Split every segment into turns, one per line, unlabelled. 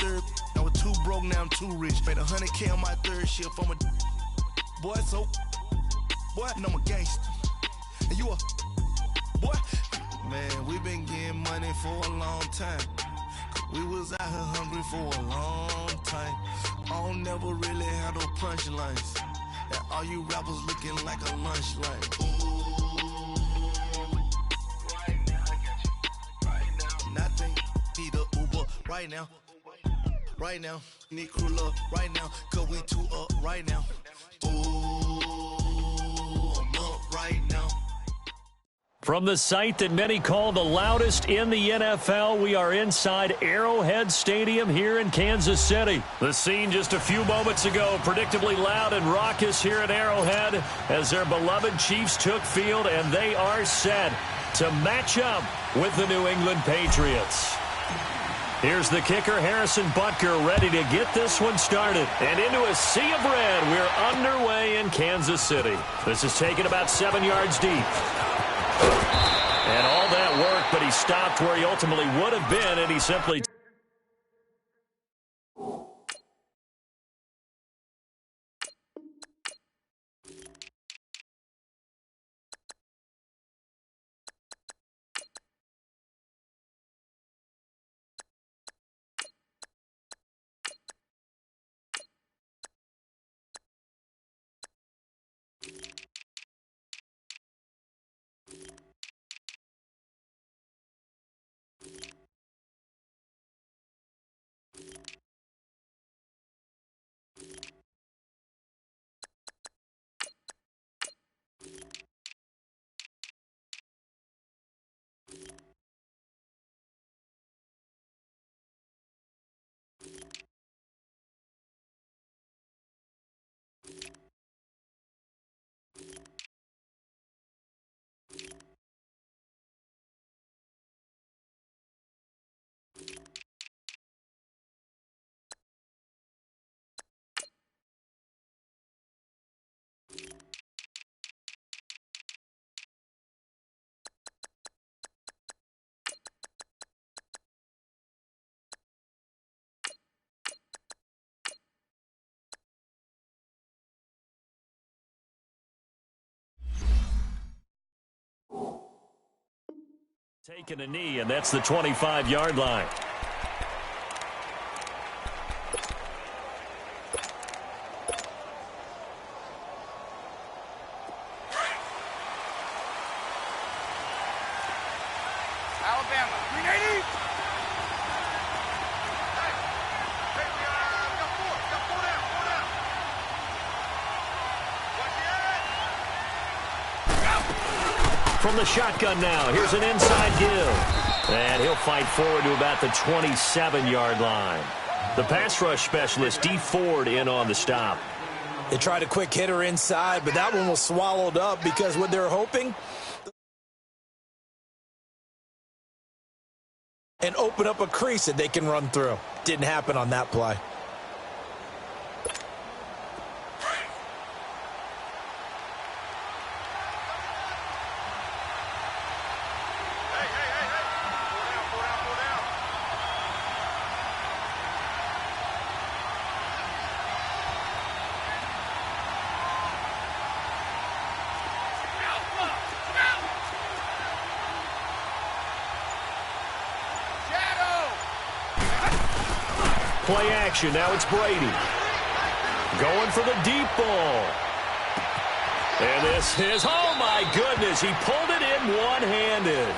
third. I was too broke, now I'm too rich. Made 100K on my third shift. I'm a boy, so boy, and I'm a gangster. And you a boy. Man, we been getting money for a long time. We was out here hungry for a long time. I don't never really have no punchlines. And all you rappers looking like a lunch line. Right now, I got you. Right now. Nothing. Need a Uber right now. Right now. Need crew love right now. Cause we two up right now. Ooh, I'm up right now.
From the site that many call the loudest in the NFL, we are inside Arrowhead Stadium here in Kansas City. The scene just a few moments ago, predictably loud and raucous here at Arrowhead as their beloved Chiefs took field, and they are set to match up with the New England Patriots. Here's the kicker, Harrison Butker, ready to get this one started. And into a sea of red, we're underway in Kansas City. This is taken about 7 yards deep. And all that work, but he stopped where he ultimately would have been, and he simply... Taking a knee, and that's the 25-yard line.
Alabama, 380. Hey, we got four down.
From the shotgun now, here's an inside give. And he'll fight forward to about the 27-yard line. The pass rush specialist, D. Ford, in on the stop.
They tried a quick hitter inside, but that one was swallowed up because what they're hoping and open up a crease that they can run through. Didn't happen on that play.
Play action. Now it's Brady. Going for the deep ball. And this is, oh my goodness, he pulled it in one-handed.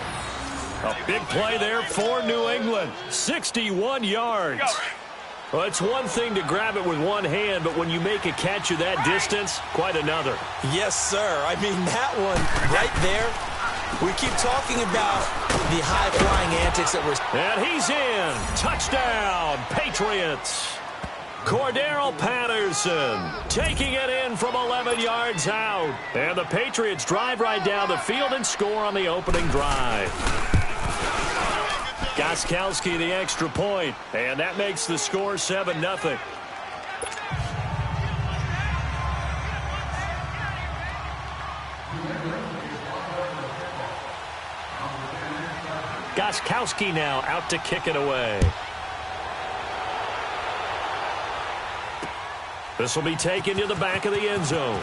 A big play there for New England. 61 yards. Well, it's one thing to grab it with one hand, but when you make a catch of that distance, quite another.
Yes, sir. I mean, that one right there, we keep talking about the high-flying antics that we're...
And he's in. Touchdown, Patriots. Cordero Patterson taking it in from 11 yards out. And the Patriots drive right down the field and score on the opening drive. Gostkowski the extra point, and that makes the score 7-0. Gostkowski now out to kick it away. This will be taken to the back of the end zone.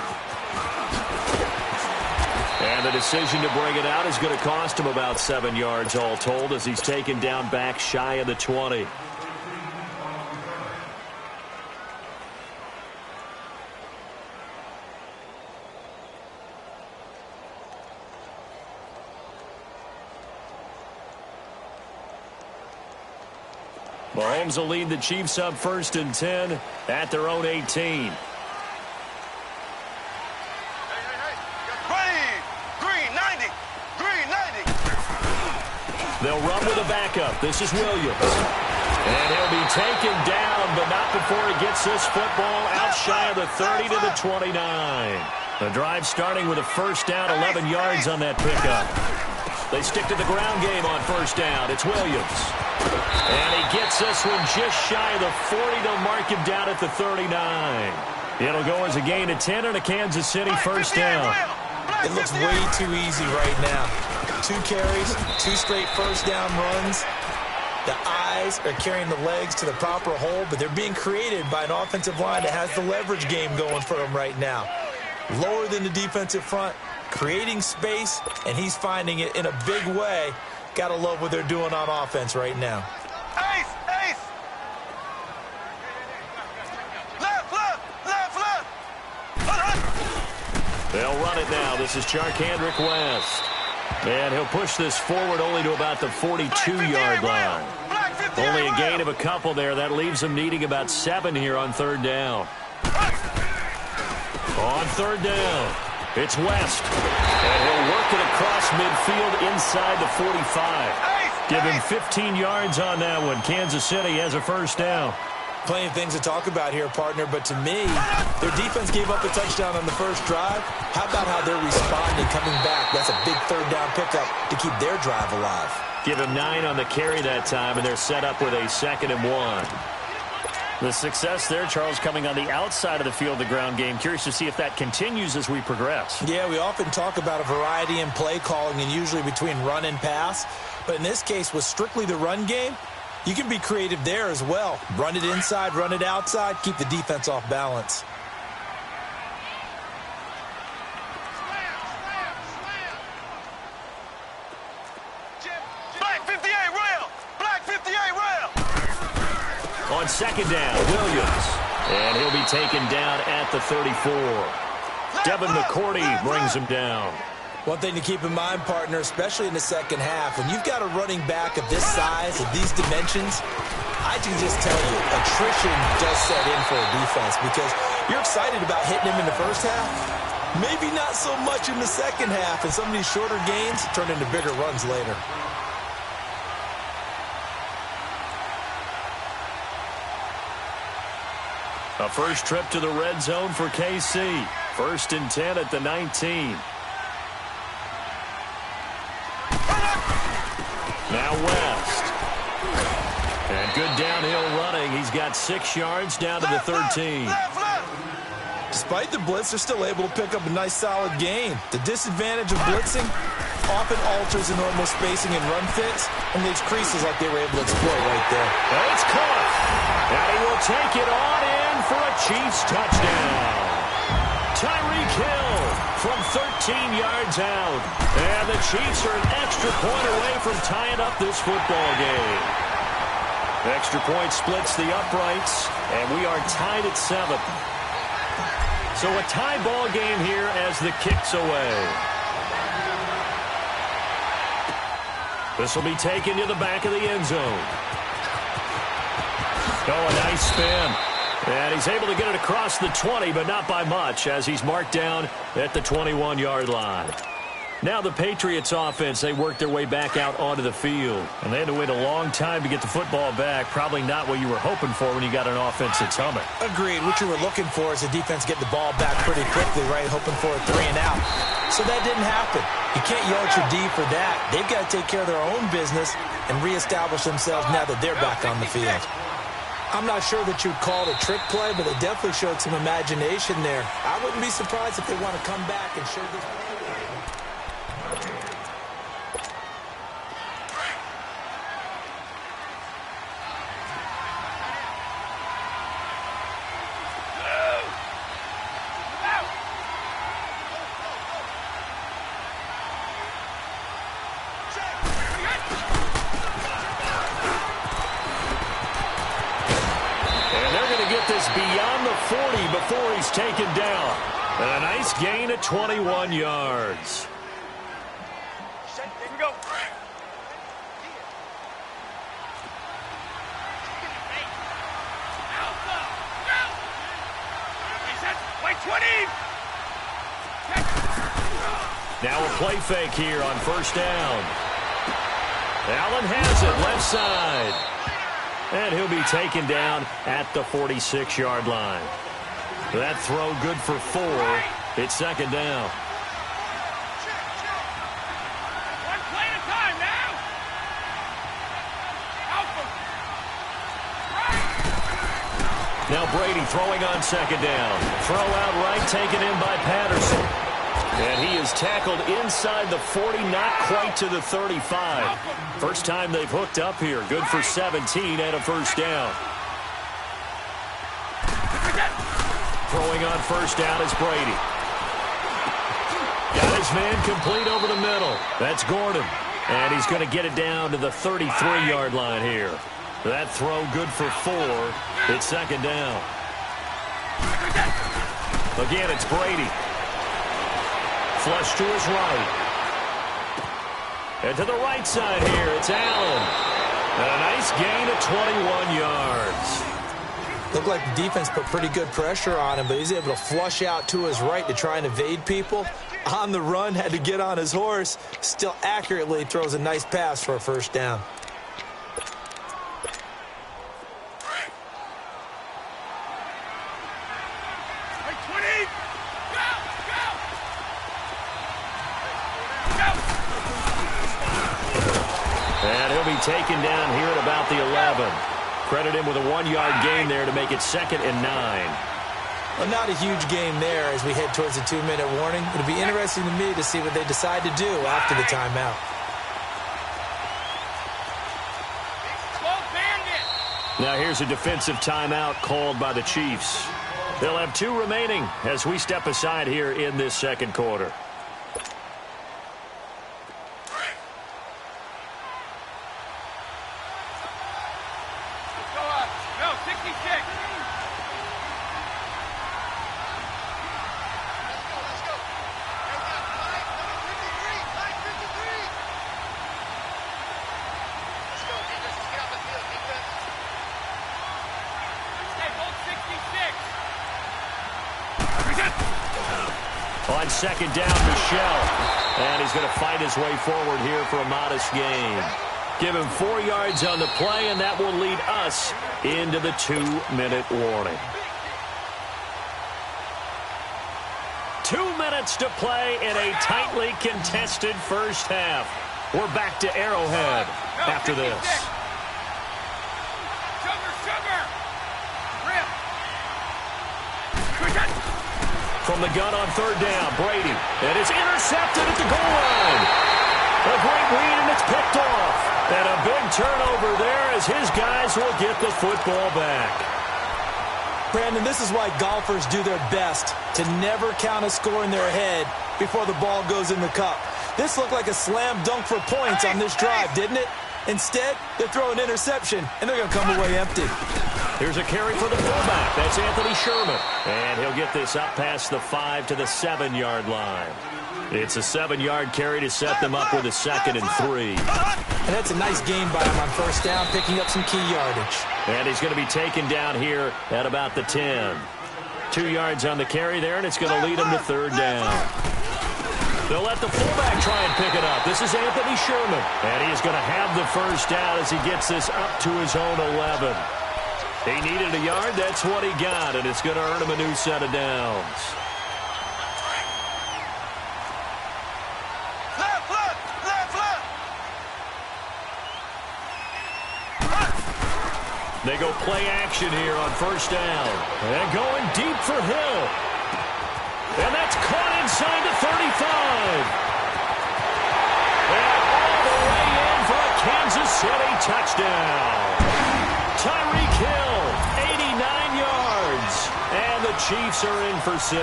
And the decision to bring it out is going to cost him about 7 yards all told as he's taken down back shy of the 20. Mahomes will lead the Chiefs up 1st and 10 at their own 18. They'll run with a backup. This is Williams. And he'll be taken down, but not before he gets this football out shy of the 30 to the 29. The drive starting with a 1st down, 11 yards on that pickup. They stick to the ground game on 1st down. It's Williams. And he gets this one just shy of the 40 to mark him down at the 39. It'll go as a gain of 10 and a Kansas City 1st down.
It looks way too easy right now. 2 carries, 2 straight 1st down runs. The eyes are carrying the legs to the proper hole, but they're being created by an offensive line that has the leverage game going for them right now. Lower than the defensive front, creating space, and he's finding it in a big way. Gotta love what they're doing on offense right now.
Ace! Left!
They'll run it now. This is Charkandrick West. And he'll push this forward only to about the 42-yard line. Only a gain of a couple there. That leaves them needing about 7 here on 3rd down. On 3rd down, it's West. And he'll work it across midfield inside the 45. Give him 15 yards on that one. Kansas City has a 1st down.
Plenty of things to talk about here, partner, but to me, their defense gave up a touchdown on the 1st drive. How about how they're responding, coming back? That's a big 3rd down pickup to keep their drive alive.
Give him 9 on the carry that time, and they're set up with a 2nd and 1. The success there, Charles, coming on the outside of the field, the ground game. Curious to see if that continues as we progress.
Yeah, we often talk about a variety in play calling and usually between run and pass. But in this case, with strictly the run game, you can be creative there as well. Run it inside, run it outside, keep the defense off balance.
Black 58 rail! Black 58 rail!
On 2nd down, Williams. And he'll be taken down at the 34. Devin McCourty brings him down.
One thing to keep in mind, partner, especially in the 2nd half, when you've got a running back of this size, of these dimensions, I can just tell you, attrition does set in for a defense because you're excited about hitting him in the 1st half. Maybe not so much in the 2nd half, and some of these shorter gains turn into bigger runs later.
A first trip to the red zone for KC. 1st and 10 at the 19. Now West. And good downhill running. He's got 6 yards down to the 13.
Despite the blitz, they're still able to pick up a nice solid gain. The disadvantage of blitzing often alters the normal spacing and run fits and leaves creases like they were able to exploit right there.
And it's caught. And he will take it on in for a Chiefs touchdown. Tyreek Hill from 13 yards out. And the Chiefs are an extra point away from tying up this football game. Extra point splits the uprights, and we are tied at 7. So a tie ball game here as the kick's away. This will be taken to the back of the end zone. Oh, a nice spin. And he's able to get it across the 20, but not by much, as he's marked down at the 21-yard line. Now the Patriots offense, they work their way back out onto the field. And they had to wait a long time to get the football back. Probably not what you were hoping for when you got an offense that's humming.
Agreed. What you were looking for is the defense get the ball back pretty quickly, right? Hoping for a 3 and out. So that didn't happen. You can't yell at your D for that. They've got to take care of their own business and reestablish themselves now that they're back on the field. I'm not sure that you'd call it a trick play, but they definitely showed some imagination there. I wouldn't be surprised if they want to come back and show this.
is beyond the 40 before he's taken down. And a nice gain of 21 yards.
Here we go. Wait, 20.
Now a play fake here on first down. Allen has it left side. And he'll be taken down at the 46-yard line. That throw good for 4. It's second down.
One play at a time now.
Now Brady throwing on second down. Throw out right, taken in by Patterson. And he is tackled inside the 40, not quite to the 35. First time they've hooked up here. Good for 17 and a first down. Throwing on first down is Brady. Got his man complete over the middle. That's Gordon. And he's going to get it down to the 33-yard line here. That throw good for 4. It's second down. Again, it's Brady. Flush to his right. And to the right side here, it's Allen. And a nice gain of 21 yards.
Looked like the defense put pretty good pressure on him, but he's able to flush out to his right to try and evade people. On the run, had to get on his horse. Still accurately throws a nice pass for a first down.
And he'll be taken down here at about the 11. Credit him with a 1-yard gain there to make it 2nd and 9.
Well, not a huge game there as we head towards the 2-minute warning. It'll be interesting to me to see what they decide to do after the timeout.
Now here's a defensive timeout called by the Chiefs. They'll have 2 remaining as we step aside here in this second quarter. On second down, Michelle. And he's going to fight his way forward here for a modest gain. Give him 4 yards on the play, and that will lead us into the 2-minute warning. 2 minutes to play in a tightly contested first half. We're back to Arrowhead after this. From the gun on third down, Brady. And it's intercepted at the goal line. A great read, and it's picked off. And a big turnover there as his guys will get the football back.
Brandon, this is why golfers do their best to never count a score in their head before the ball goes in the cup. This looked like a slam dunk for points on this drive, didn't it? Instead, they throw an interception, and they're going to come away empty.
Here's a carry for the fullback. That's Anthony Sherman. And he'll get this up past the 5 to the 7-yard line. It's a 7-yard carry to set them up with a 2nd and 3.
And that's a nice gain by him on first down, picking up some key yardage.
And he's going to be taken down here at about the 10. 2 yards on the carry there, and it's going to lead him to third down. They'll let the fullback try and pick it up. This is Anthony Sherman. And he's going to have the first down as he gets this up to his own 11. He needed a yard. That's what he got, and it's going to earn him a new set of downs. They go play action here on first down. And going deep for Hill. And that's caught inside the 35. And all the way in for a Kansas City touchdown. Tyreek Hill, 89 yards. And the Chiefs are in for 6.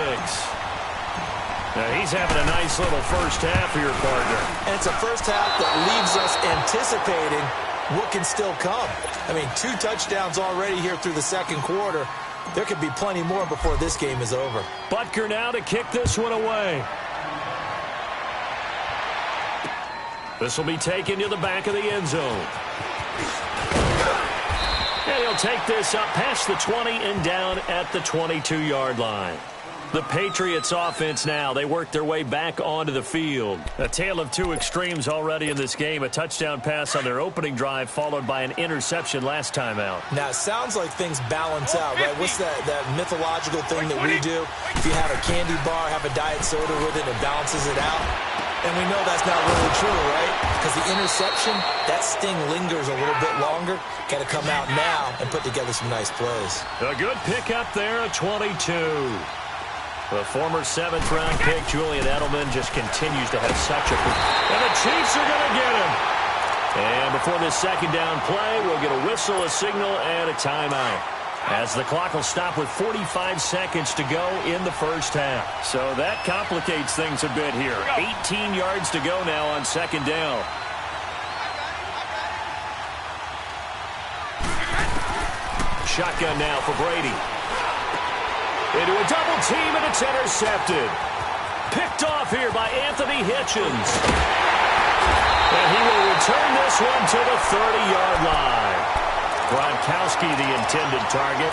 Now he's having a nice little first half here, partner.
And it's a first half that leaves us anticipating what can still come. I mean, 2 touchdowns already here through the second quarter. There could be plenty more before this game is over.
Butker now to kick this one away. This will be taken to the back of the end zone. And he'll take this up past the 20 and down at the 22-yard line. The Patriots offense now, they work their way back onto the field. A tale of two extremes already in this game. A touchdown pass on their opening drive followed by an interception last time out.
Now, it sounds like things balance out, right? What's that mythological thing that we do? If you have a candy bar, have a diet soda with it, it balances it out. And we know that's not really true, right? Because the interception, that sting lingers a little bit longer. Got to come out now and put together some nice plays.
A good pickup there at 22. The former 7th-round pick, Julian Edelman, just continues to have such a... And the Chiefs are going to get him. And before this second down play, we'll get a whistle, a signal, and a timeout, as the clock will stop with 45 seconds to go in the first half. So that complicates things a bit here. 18 yards to go now on second down. Shotgun now for Brady. Into a double team, and it's intercepted. Picked off here by Anthony Hitchens. And he will return this one to the 30-yard line. Gronkowski, the intended target.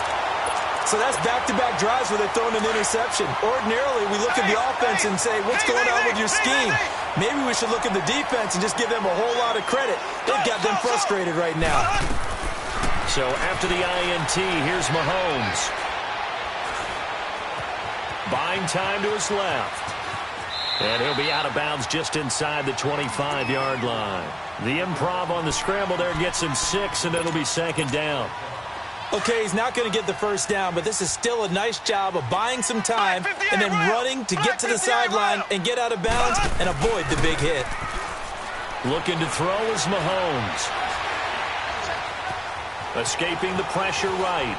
So that's back-to-back drives where they're throwing an interception. Ordinarily, we look at the offense and say, what's going on with your scheme? Maybe we should look at the defense and just give them a whole lot of credit. They've got them frustrated right now.
So after the INT, here's Mahomes. Buying time to his left. And he'll be out of bounds just inside the 25-yard line. The improv on the scramble there gets him 6, and it'll be second down.
Okay, he's not going to get the first down, but this is still a nice job of buying some time and then running to get to the sideline and get out of bounds and avoid the big hit.
Looking to throw is Mahomes. Escaping the pressure right.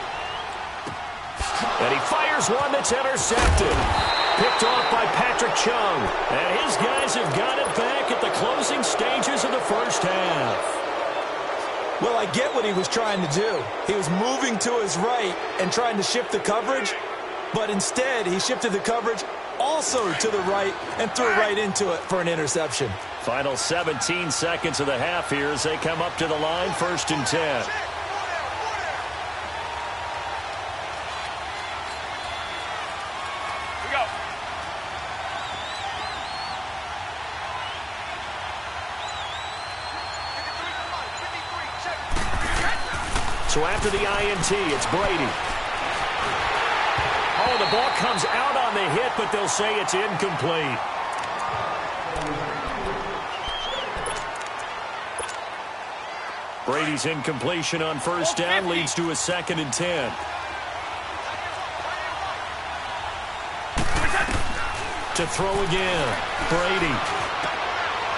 And he fires one that's intercepted. Picked off by Patrick Chung. And his guys have got it back at the closing stages of the first half.
Well, I get what he was trying to do. He was moving to his right and trying to shift the coverage, but instead he shifted the coverage also to the right and threw right into it for an interception.
Final 17 seconds of the half here as they come up to the line, 1st and 10. So after the INT, it's Brady. Oh, the ball comes out on the hit, but they'll say it's incomplete. Brady's incompletion on first down leads to a 2nd and 10. To throw again, Brady.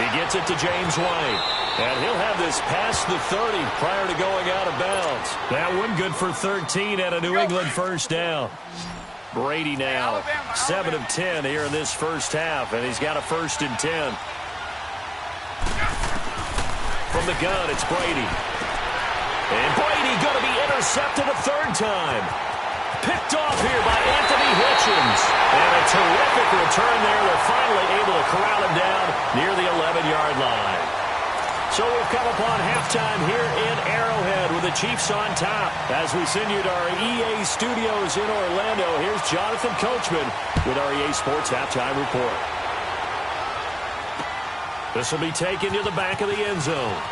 He gets it to James White. And he'll have this past the 30 prior to going out of bounds. That one good for 13 and a New England first down. Brady now 7 of 10 here in this first half, and he's got a 1st and 10. From the gun, it's Brady. And Brady going to be intercepted a 3rd time. Picked off here by Anthony Hitchens. And a terrific return there. They're finally able to corral him down near the 11-yard line. So we've come upon halftime here in Arrowhead with the Chiefs on top. As we send you to our EA studios in Orlando, here's Jonathan Coachman with our EA Sports Halftime Report. This will be taken to the back of the end zone.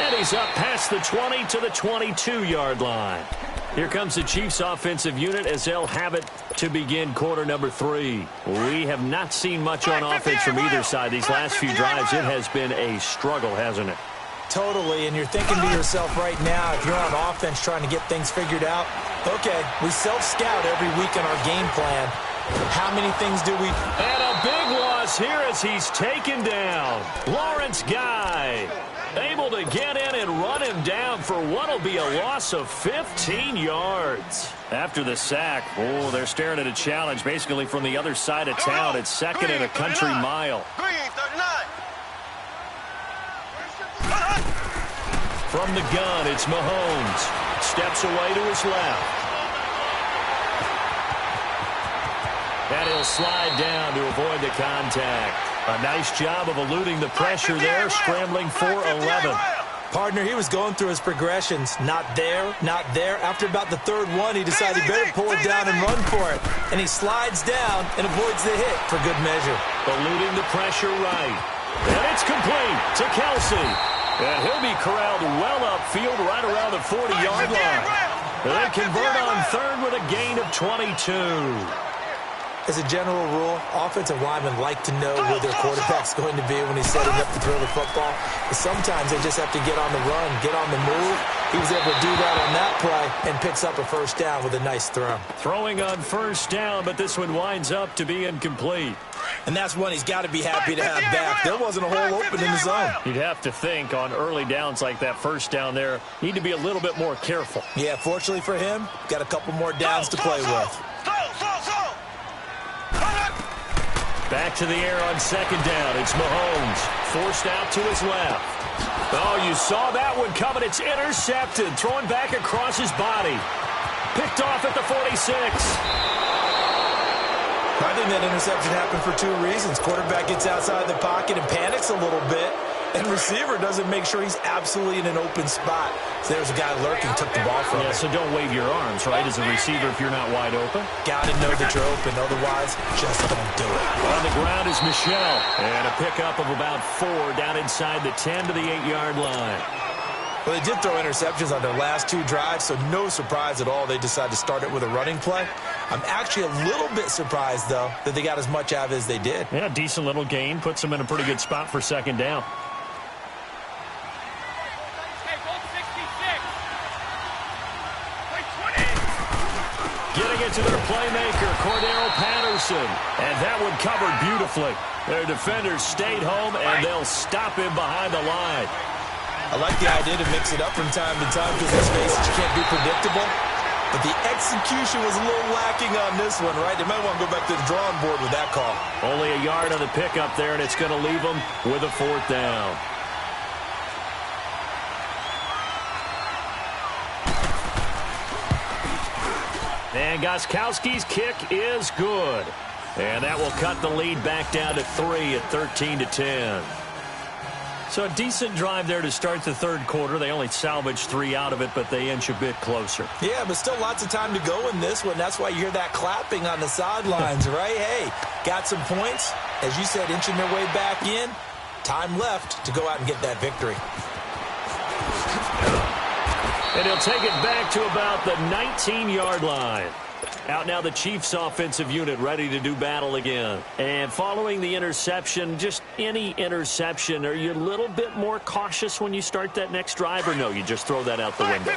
And he's up past the 20 to the 22-yard line. Here comes the Chiefs offensive unit as they'll have it to begin quarter number 3. We have not seen much on offense from either side these last few drives. It has been a struggle, hasn't it?
Totally, and you're thinking to yourself right now, if you're on offense trying to get things figured out, okay, we self-scout every week in our game plan. How many things do we...
And a big loss here as he's taken down. Lawrence Guy able to get in and run him down for what will be a loss of 15 yards. After the sack, oh, they're staring at a challenge basically from the other side of town. It's 2nd and a country mile. From the gun, it's Mahomes. steps away to his left. And he'll slide down to avoid the contact. A nice job of eluding the pressure there, scrambling for 11.
Partner, he was going through his progressions. Not there, not there. After about the third one, he decided he better pull it down and run for it. And he slides down and avoids the hit for good measure.
Eluding the pressure right. And it's complete to Kelsey. And he'll be corralled well upfield right around the 40-yard line. And they convert on third with a gain of 22.
As a general rule, offensive linemen like to know where their quarterback's going to be when he's setting up to throw the football. But sometimes they just have to get on the run, get on the move. He was able to do that on that play and picks up a first down with a nice throw.
Throwing on first down, but this one winds up to be incomplete.
And that's one he's got to be happy to have back. There wasn't a hole open in the zone.
You'd have to think on early downs like that first down there, need to be a little bit more careful.
Yeah, fortunately for him, got a couple more downs to play with.
Back to the air on second down. It's Mahomes. Forced out to his left. Oh, you saw that one coming. It's intercepted. Throwing back across his body. Picked off at the 46.
I think that interception happened for two reasons. Quarterback gets outside the pocket and panics a little bit. And receiver doesn't make sure he's absolutely in an open spot. So there's a guy lurking, took the ball from him.
Yeah, so don't wave your arms, right, as a receiver if you're not wide open.
Got to know that you're open. Otherwise, just don't do it.
On the ground is Michel. And a pickup of about 4 down inside the 10 to the 8-yard line.
Well, they did throw interceptions on their last 2 drives, so no surprise at all they decided to start it with a running play. I'm actually a little bit surprised, though, that they got as much out of it as they did.
Yeah, decent little gain. Puts them in a pretty good spot for second down. Getting it to their playmaker, Cordero Patterson. And that one covered beautifully. Their defenders stayed home, and they'll stop him behind the line.
I like the idea to mix it up from time to time because let's face it, you can't be predictable. But the execution was a little lacking on this one, right? They might want to go back to the drawing board with that call.
Only a yard on the pickup there, and it's going to leave them with a 4th down. And Gostkowski's kick is good. And that will cut the lead back down to 3 at 13-10. So a decent drive there to start the third quarter. They only salvaged 3 out of it, but they inch a bit closer.
Yeah, but still lots of time to go in this one. That's why you hear that clapping on the sidelines, right? Hey, got some points. As you said, inching their way back in. Time left to go out and get that victory.
And he'll take it back to about the 19-yard line. Out now the Chiefs offensive unit ready to do battle again. And following the interception, just any interception, are you a little bit more cautious when you start that next drive, or no, you just throw that out the window?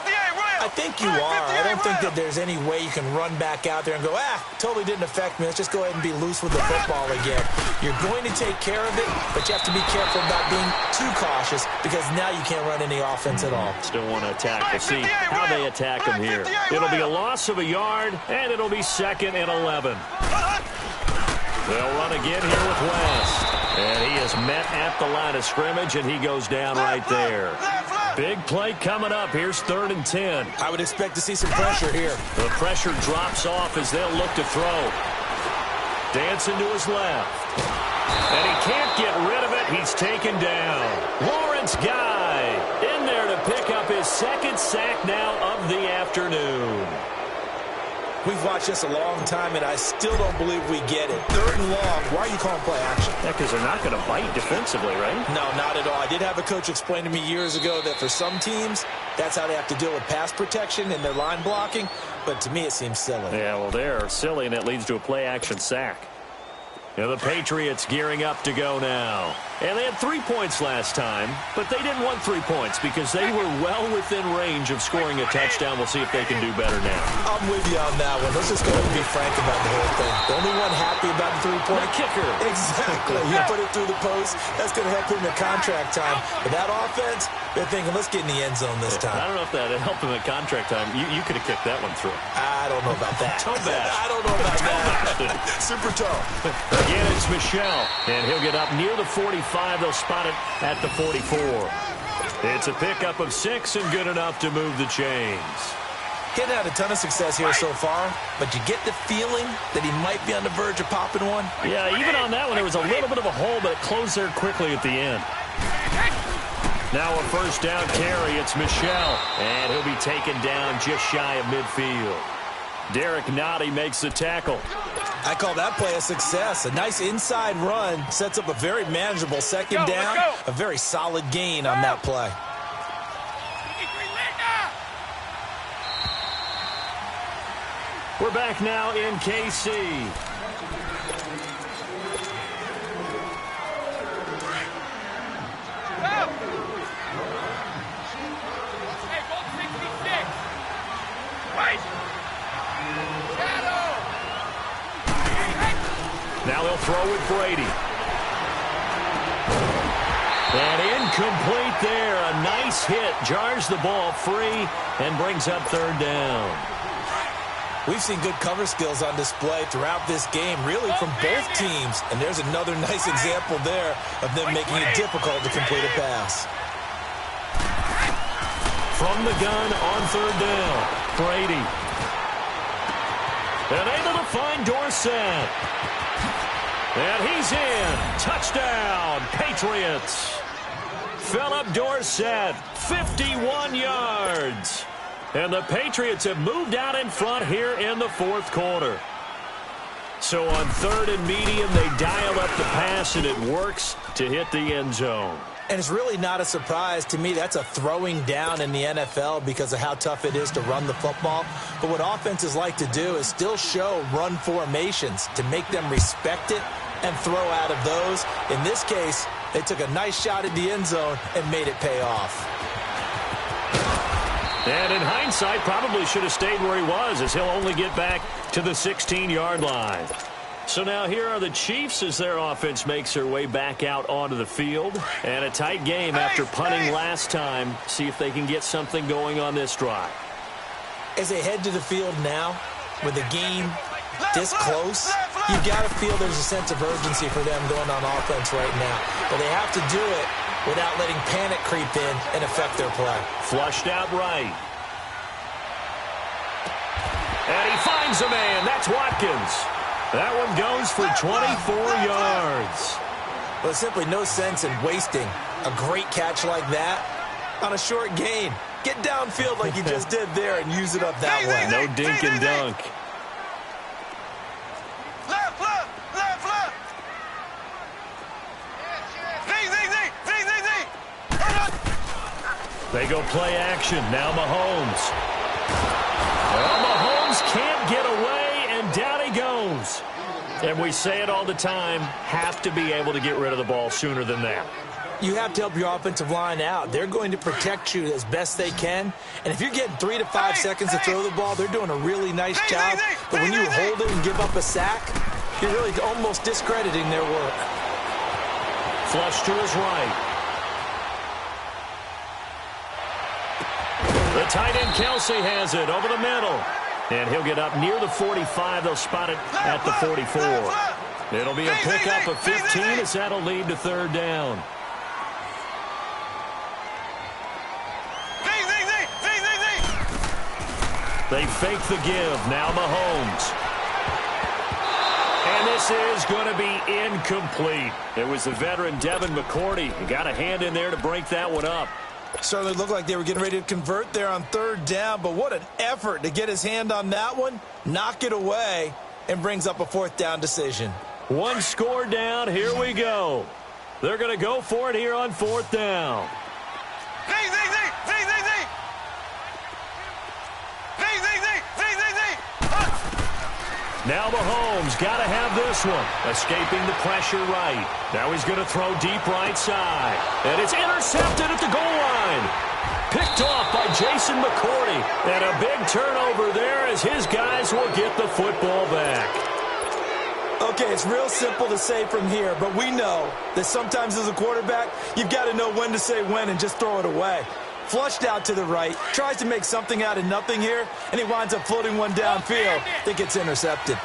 I think you are. I don't think that there's any way you can run back out there and go, totally didn't affect me. Let's just go ahead and be loose with the football again. You're going to take care of it, but you have to be careful about being too cautious because now you can't run any offense at all.
Still want to attack. We'll see how they attack him here. It'll be a loss of a yard, and it'll be 2nd and 11. They'll run again here with West. And he is met at the line of scrimmage, and he goes down right there. Big play coming up. Here's 3rd and 10.
I would expect to see some pressure here.
The pressure drops off as they'll look to throw. Dancing to his left. And he can't get rid of it. He's taken down. Lawrence Guy in there to pick up his 2nd sack now of the afternoon.
We've watched this a long time, and I still don't believe we get it. 3rd and long. Why are you calling play action?
Yeah, because they're not going to bite defensively, right?
No, not at all. I did have a coach explain to me years ago that for some teams, that's how they have to deal with pass protection and their line blocking. But to me, it seems silly.
Yeah, well, they're silly, and that leads to a play-action sack. And the Patriots gearing up to go now. And they had 3 points last time, but they didn't want 3 points because they were well within range of scoring a touchdown. We'll see if they can do better now.
I'm with you on that one. Let's just go ahead and be frank about the whole thing. The only one happy about the 3-point
kicker.
Exactly. You put it through the post. That's going to help him in contract time. But that offense, they're thinking, let's get in the end zone this time.
I don't know if that helped him at contract time. You could have kicked that one through.
I don't know about that.
Toe bash.
I don't know about that. Super toe.
Again, it's Michel. And he'll get up near the 45. They'll spot it at the 44. It's a pickup of 6 and good enough to move the chains.
Getting had a ton of success here so far, but you get the feeling that he might be on the verge of popping one.
Yeah, even on that one, there was a little bit of a hole, but it closed there quickly at the end. Now a first down carry. It's Michel, and he'll be taken down just shy of midfield. Derico987 makes the tackle.
I call that play a success. A nice inside run sets up a very manageable second down. A very solid gain on that play.
We're back now in KC. Now they'll throw with Brady. And incomplete there. A nice hit. Jars the ball free and brings up third down.
We've seen good cover skills on display throughout this game, really from both teams. And there's another nice example there of them making it difficult to complete a pass.
From the gun on third down, Brady. And able to find Dorsett. And he's in. Touchdown, Patriots. Philip Dorsett, 51 yards. And the Patriots have moved out in front here in the fourth quarter. So on third and medium, they dial up the pass, and it works to hit the end zone.
And it's really not a surprise to me. That's a throwing down in the NFL because of how tough it is to run the football. But what offenses like to do is still show run formations to make them respect it and throw out of those. In this case, they took a nice shot at the end zone and made it pay off.
And in hindsight, probably should have stayed where he was, as he'll only get back to the 16-yard line. So now here are the Chiefs as their offense makes their way back out onto the field. And a tight game after punting last time. See if they can get something going on this drive.
As they head to the field now, with the game this close, you've got to feel there's a sense of urgency for them going on offense right now. But they have to do it without letting panic creep in and affect their play.
Flushed out right. And he finds a man. That's Watkins. That one goes for 24 yards.
Well, there's simply no sense in wasting a great catch like that on a short gain. Get downfield like you just did there and use it up that way.
No dink and dunk. They go play action. Now Mahomes. Well, Mahomes can't get away, and down he goes. And we say it all the time, have to be able to get rid of the ball sooner than that.
You have to help your offensive line out. They're going to protect you as best they can. And if you're getting 3 to 5 seconds to throw the ball, they're doing a really nice job. But when you hold it and give up a sack, you're really almost discrediting their work.
Flush to his right. The tight end Kelsey has it over the middle. And he'll get up near the 45. They'll spot it at the 44. It'll be a pickup of 15 as that'll lead to third down. They fake the give. Now Mahomes. And this is going to be incomplete. It was the veteran Devin McCourty. He got a hand in there to break that one up.
Certainly looked like they were getting ready to convert there on third down, but what an effort to get his hand on that one, knock it away, and brings up a fourth down decision.
One score down. Here we go. They're going to go for it here on fourth down. Now Mahomes got to have this one. Escaping the pressure right. Now he's going to throw deep right side. And it's intercepted at the goal line. Picked off by Jason McCourty. And a big turnover there as his guys will get the football back.
Okay, it's real simple to say from here, but we know that sometimes as a quarterback, you've got to know when to say when and just throw it away. Flushed out to the right, tries to make something out of nothing here, and he winds up floating one downfield that gets intercepted.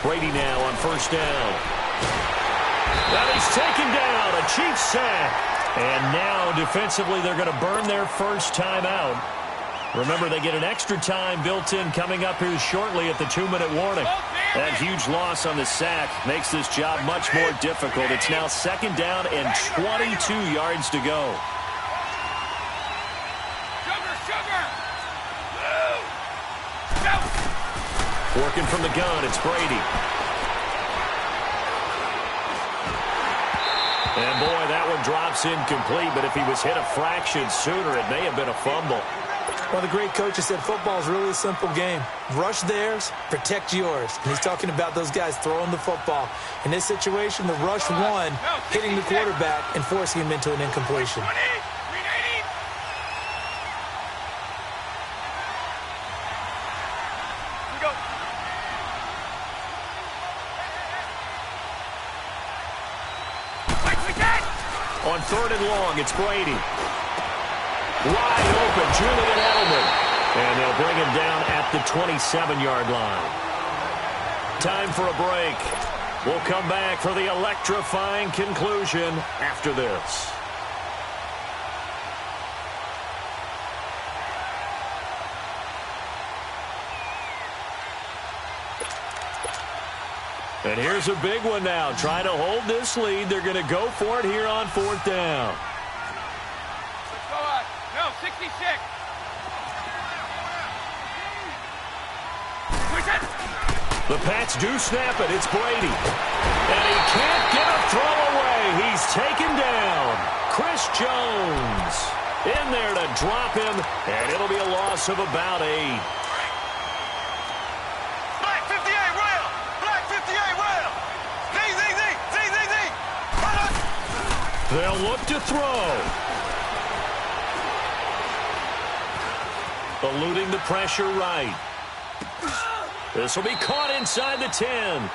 Brady now on first down. And he's taken down. A Chiefs sack. And now defensively they're going to burn their first timeout. Remember, they get an extra time built in coming up here shortly at the 2-minute warning. That huge loss on the sack makes this job much more difficult. It's now second down and 22 yards to go. Working from the gun, it's Brady. And boy, that one drops incomplete, but if he was hit a fraction sooner, it may have been a fumble.
Well, the great coach has said football is really a simple game. Rush theirs, protect yours. And he's talking about those guys throwing the football. In this situation, the rush one, hitting the quarterback and forcing him into an incompletion.
On third and long, it's Brady. Wide open, Julian Edelman. And they'll bring him down at the 27-yard line. Time for a break. We'll come back for the electrifying conclusion after this. And here's a big one now. Trying to hold this lead. They're going to go for it here on fourth down.
Let's go on. No, 66.
The Pats do snap it. It's Brady. And he can't get a throw away. He's taken down. Chris Jones in there to drop him. And it'll be a loss of about 8. They'll look to throw. Eluding the pressure right. This will be caught inside the 10.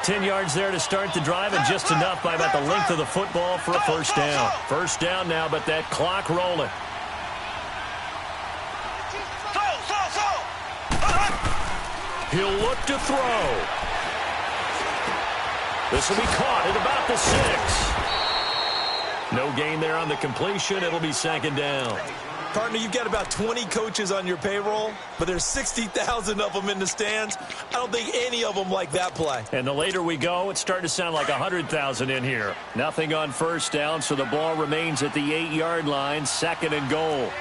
10 yards there to start the drive, and just enough by about the length of the football for a first down. First down now, but that clock rolling. He'll look to throw. This will be caught at about the 6. No gain there on the completion. It'll be second down.
Partner, you've got about 20 coaches on your payroll, but there's 60,000 of them in the stands. I don't think any of them like that play.
And the later we go, it's starting to sound like 100,000 in here. Nothing on first down, so the ball remains at the 8-yard line, second and goal.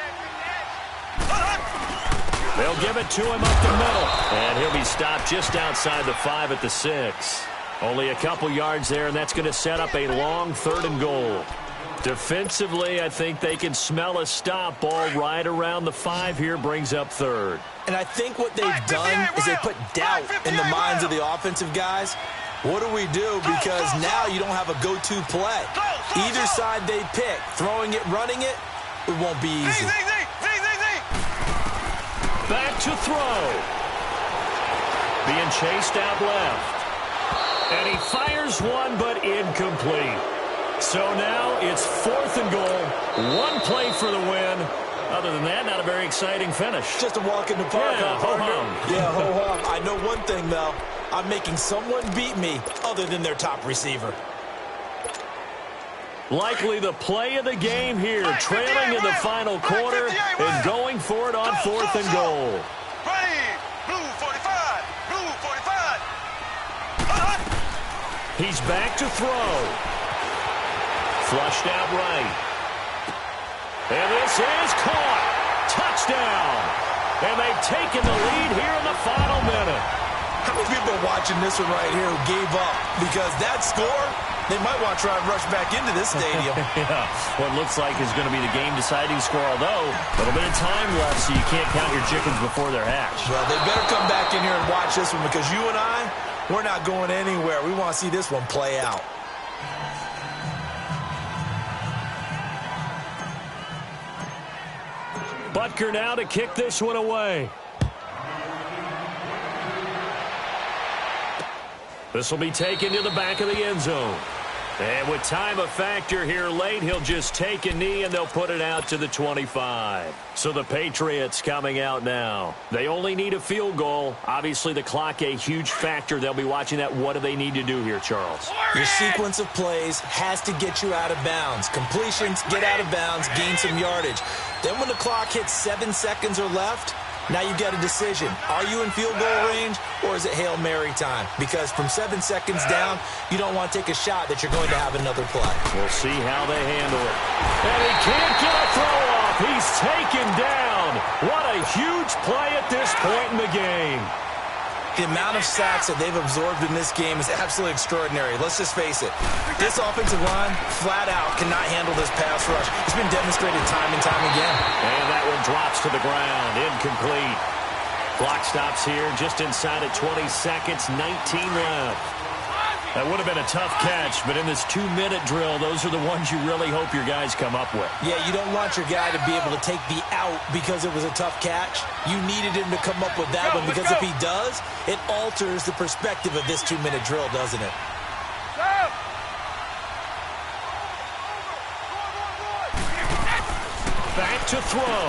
They'll give it to him up the middle. And he'll be stopped just outside the 5 at the 6. Only a couple yards there, and that's going to set up a long third and goal. Defensively, I think they can smell a stop. Ball right around the 5 here, brings up third.
And I think what they've done is they put doubt in the minds of the offensive guys. What do we do? Because now you don't have a go-to play. Either side they pick, throwing it, running it, it won't be easy.
Back to throw. Being chased out left. And he fires one, but incomplete. So now it's fourth and goal. One play for the win. Other than that, not a very exciting finish.
Just a walk in the park.
Yeah, ho-hum.
Yeah, ho-hum. I know one thing, though. I'm making someone beat me other than their top receiver.
Likely the play of the game here, trailing in the final quarter and going for it on fourth and goal.
Blue 45. Blue 45.
He's back to throw. Flushed out right. And this is caught. Touchdown. And they've taken the lead here in the final minute.
How many people are watching this one right here who gave up? Because that score, they might want to try and rush back into this stadium.
Yeah, what looks like is going to be the game-deciding score, although a little bit of time left, so you can't count your chickens before they're hatched.
Well, they better come back in here and watch this one, because you and I, we're not going anywhere. We want to see this one play out.
Butker now to kick this one away. This will be taken to the back of the end zone. And with time a factor here late, he'll just take a knee and they'll put it out to the 25. So the Patriots coming out now. They only need a field goal. Obviously the clock a huge factor. They'll be watching that. What do they need to do here, Charles?
Your sequence of plays has to get you out of bounds. Completions, get out of bounds, gain some yardage. Then when the clock hits 7 seconds or left, now you've got a decision. Are you in field goal range or is it Hail Mary time? Because from 7 seconds down, you don't want to take a shot that you're going to have another play.
We'll see how they handle it. And he can't get a throw off. He's taken down. What a huge play at this point in the game.
The amount of sacks that they've absorbed in this game is absolutely extraordinary. Let's just face it. This offensive line, flat out, cannot handle this pass rush. It's been demonstrated time and time again.
And that one drops to the ground. Incomplete. Clock stops here just inside of 20 seconds. 19 left. That would have been a tough catch, but in this 2-minute drill, those are the ones you really hope your guys come up with.
Yeah, you don't want your guy to be able to take the out because it was a tough catch. You needed him to come up with that one because if he does, it alters the perspective of this 2-minute drill, doesn't it?
Back to throw.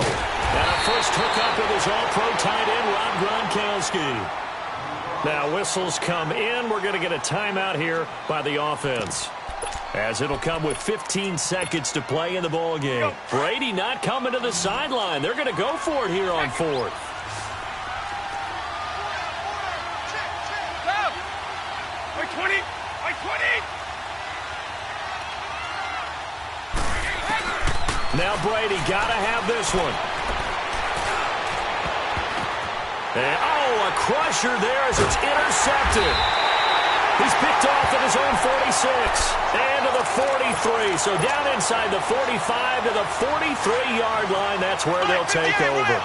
And a first hookup with his all-pro tight end, Rob Gronkowski. Now whistles come in. We're going to get a timeout here by the offense, as it'll come with 15 seconds to play in the ball game. Brady not coming to the sideline. They're going to go for it here on 4th. Now Brady got to have this one. And, a crusher there as it's intercepted. He's picked off at his own 46 and to the 43. So down inside the 45 to the 43-yard line. That's where they'll take over.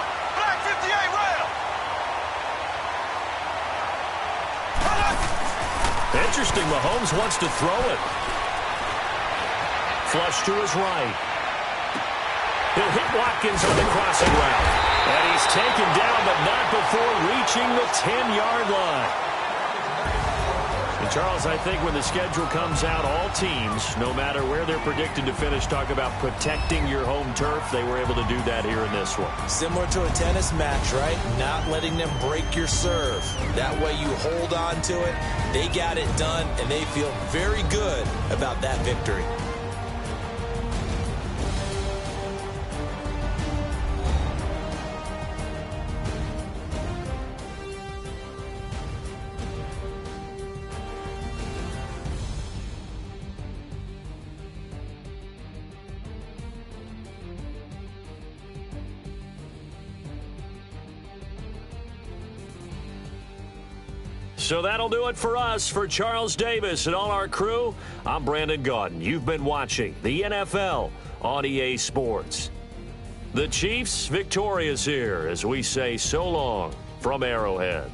Interesting, Mahomes wants to throw it. Flush to his right. He'll hit Watkins on the crossing route. And he's taken down, but not before reaching the 10-yard line. And Charles, I think when the schedule comes out, all teams, no matter where they're predicted to finish, talk about protecting your home turf. They were able to do that here in this one.
Similar to a tennis match, right? Not letting them break your serve. That way you hold on to it. They got it done, and they feel very good about that victory.
So that'll do it for us. For Charles Davis and all our crew, I'm Brandon Gaudin. You've been watching the NFL on EA Sports. The Chiefs victorious here as we say so long from Arrowhead.